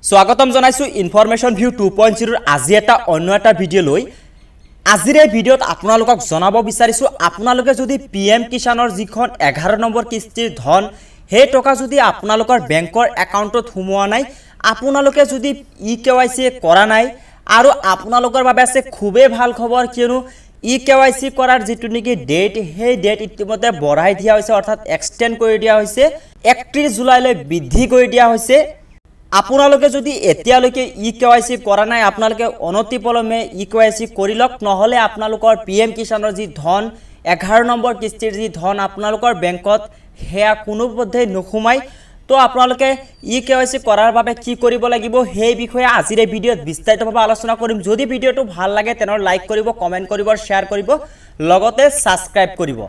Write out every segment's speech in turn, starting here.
স্বাগতম জনাইছো information view 2.0 আজি এটা অন্য এটা ভিডিও লৈ আজিৰ এই ভিডিওত আপোনালোকক জনাব বিচাৰিছো আপোনালোকে যদি পিএম কিষাণৰ যিখন 11 নম্বৰ কিস্তিৰ ধন হে টকা যদি আপোনালোকৰ বেংকৰ একাউণ্টত হুমোৱা নাই আপোনালোকে যদি ইকেৱাইসি কৰা নাই আৰু আপোনালোকৰ বাবে আছে খুবেই ভাল খবৰ কিয়নো ইকেৱাইসি কৰাৰ যেটো নেকি ডেট হে ডেট ইতিমধ্যে বঢ়াই দিয়া হৈছে অৰ্থাৎ এক্সটেন্ড কৰি দিয়া হৈছে 31 জুলাইলৈ বৃদ্ধি কৰি দিয়া হৈছে আপোনালোকে যদি এতিয়ালৈকে ইকেৱাইসি কৰা নাই আপোনালোকে অনতিপলমে ইকেৱাইসি কৰি লওক নহলে আপোনালোকৰ পিএম কিষাণৰ যি ধন 11 নম্বৰ কিস্তিৰ যি ধন আপোনালোকৰ বেংকত হেয়া কোনোপধ্যে নখুমাই তো আপোনালোকে ইকেৱাইসি কৰাৰ বাবে কি কৰিব লাগিব হে বিষয়ে আজিৰ এই ভিডিওত বিস্তাৰিতভাৱে আলোচনা কৰিম যদি ভিডিওটো ভাল লাগে তেনৰ লাইক কৰিব কমেন্ট কৰিব শেয়াৰ কৰিব লগতে সাবস্ক্ৰাইব কৰিব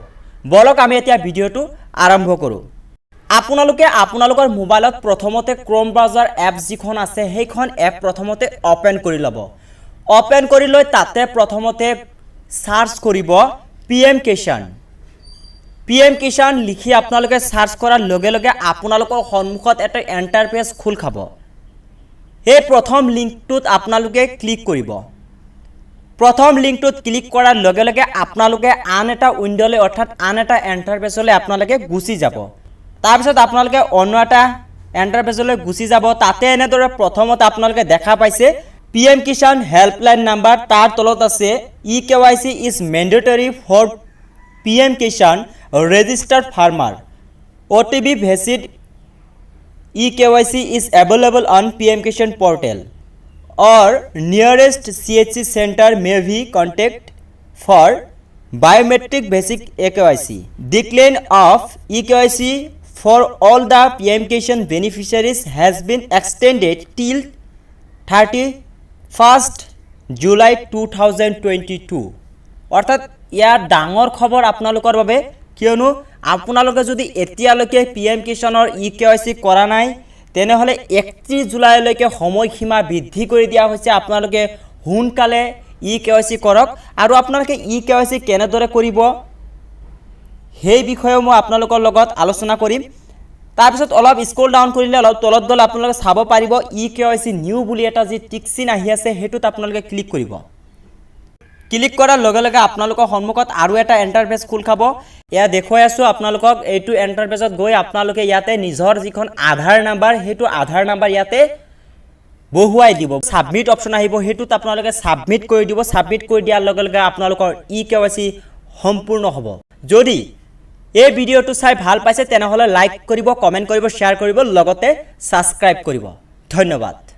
বলক আমি এতিয়া ভিডিওটো আৰম্ভ কৰো আপোনালোকে আপোনালোকৰ মোবাইলত প্ৰথমতে ক্ৰোম ব্ৰাউজাৰ এপ যিখন আছে সেইখন এপ প্ৰথমতে ওপেন কৰি লব ওপেন কৰি লৈ তাতে প্ৰথমতে সাৰ্চ কৰিব পিএম কিষাণ লিখি আপোনালোকে সাৰ্চ কৰাৰ লগে লগে আপোনালোকৰ সন্মুখত এটা ইন্টাৰফেস খুল খাব এই প্ৰথম লিংকটোত আপোনালোকে ক্লিক কৰিব প্ৰথম লিংকটোত ক্লিক কৰাৰ লগে লগে আপোনালোকে আন এটা উইন্ডোলে অৰ্থাৎ আন এটা ইন্টাৰফেসলৈ আপোনালোকে গুচি যাব তাৰপিছত আপোনালোকে অন্য এটা ইন্টাৰফেসলৈ গুচি যাব তাতে এনেদৰে প্ৰথমতে আপোনালোকে দেখা পাইছে পিএম কিষাণ হেল্পলাইন নাম্বাৰ তাৰ তলত আছে ইকেৱাইসি is mandatory for PM Kisan registered farmer OTP visit eKYC is available on PM Kishan portal or nearest CHC center may be contact for biometric basic eKYC. Decline of eKYC for all the PM Kishan beneficiaries has been extended till 31st July 2022 অৰ্থাৎ ইয়াৰ ডাঙৰ খবৰ আপোনালোকৰ বাবে কিয়নো আপোনালোকে যদি এতিয়ালৈকে PM কিষাণৰ ইকেৱাইসি কৰা নাই তেনেহলে 31 জুলাইলৈকে সময়সীমা বৃদ্ধি কৰি দিয়া হৈছে আপোনালোকে হুনকালে ইকেৱাইসি কৰক আৰু আপোনালোকে ইকেৱাইসি কেনেদৰে কৰিব সেই বিষয়ে মই আপোনালোকৰ লগত আলোচনা কৰিম তাৰপিছত অলপ স্ক্ৰল ডাউন কৰিলে অলপ তলত গলে আপোনালোকে চাব পাৰিব ইকেৱাইসি নিউ বুলি এটা যি টিক চিন আহি আছে হেতুত আপোনালোকে ক্লিক কৰিব ক্লিক কৰাৰ লগে লগে আপোনালোকৰ সন্মুখত আৰু এটা ইন্টাৰফেস খুল খাব ইয়া দেখুৱাই আছো আপোনালোকক এইটো ইন্টাৰফেসত গৈ আপোনালোকে ইয়াতে নিজৰ যিখন আধাৰ নাম্বাৰ হেতু আধাৰ নাম্বাৰ ইয়াতে বহুৱাই দিব সাবমিট অপচন আহিব হেতুত আপোনালোকে সাবমিট কৰি দিব সাবমিট কৰি দিয়াৰ লগে লগে আপোনালোকৰ ইকেৱাইসি সম্পূৰ্ণ হ'ব যদি এই ভিডিওটো চাই ভাল পাইছে তেনেহলে লাইক কৰিব কমেন্ট কৰিব শেয়াৰ কৰিব লগতে সাবস্ক্ৰাইব কৰিব ধন্যবাদ